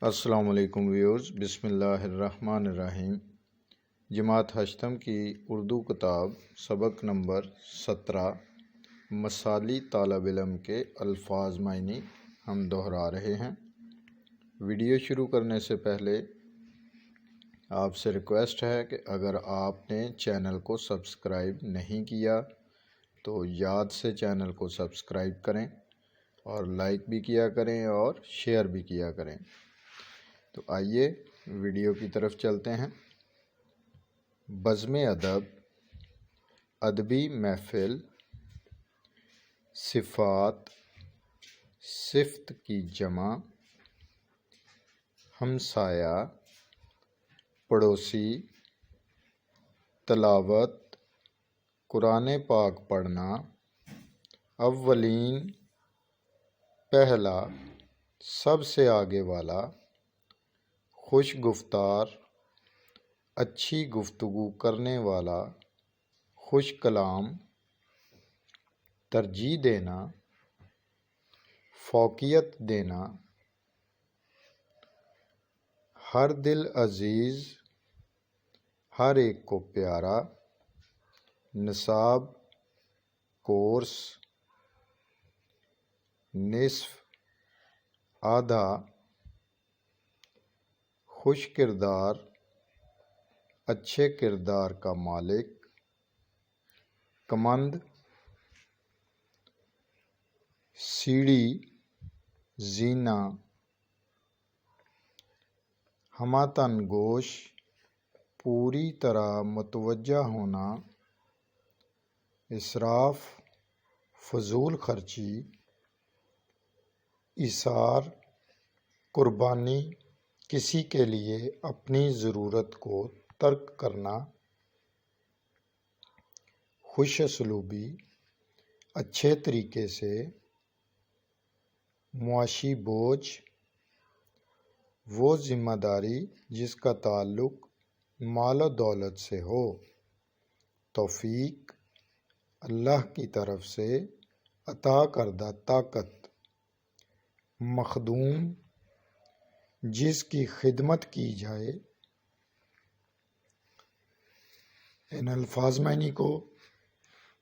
السلام علیکم ویورز، بسم اللہ الرحمن الرحیم۔ جماعت ہشتم کی اردو کتاب سبق نمبر 17 مثالی طالب علم کے الفاظ معنی ہم دہرا رہے ہیں۔ ویڈیو شروع کرنے سے پہلے آپ سے ریکویسٹ ہے کہ اگر آپ نے چینل کو سبسکرائب نہیں کیا تو یاد سے چینل کو سبسکرائب کریں اور لائک بھی کیا کریں اور شیئر بھی کیا کریں۔ تو آئیے ویڈیو کی طرف چلتے ہیں۔ بزم ادب، ادبی محفل، صفات، صفت کی جمع، ہمسایہ، پڑوسی، تلاوت، قرآن پاک پڑھنا، اولین، پہلا، سب سے آگے والا، خوش گفتار، اچھی گفتگو کرنے والا، خوش کلام، ترجیح دینا، فوقیت دینا، ہر دل عزیز، ہر ایک کو پیارا، نصاب، کورس، نصف، آدھا، خوش کردار، اچھے کردار کا مالک، کمند، سیڑھی، زینہ، ہمہ گوش، پوری طرح متوجہ ہونا، اسراف، فضول خرچی، ایثار، قربانی، کسی کے لیے اپنی ضرورت کو ترک کرنا، خوش اسلوبی، اچھے طریقے سے، معاشی بوجھ، وہ ذمہ داری جس کا تعلق مال و دولت سے ہو، توفیق، اللہ کی طرف سے عطا کردہ طاقت، مخدوم، جس کی خدمت کی جائے۔ ان الفاظ معنی کو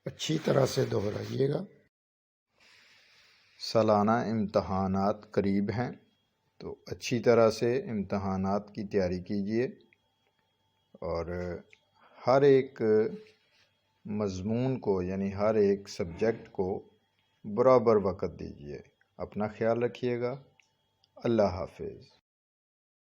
اچھی طرح سے دہرائیے گا۔ سالانہ امتحانات قریب ہیں تو اچھی طرح سے امتحانات کی تیاری کیجیے اور ہر ایک مضمون کو یعنی ہر ایک سبجیکٹ کو برابر وقت دیجیے۔ اپنا خیال رکھیے گا۔ اللہ حافظ۔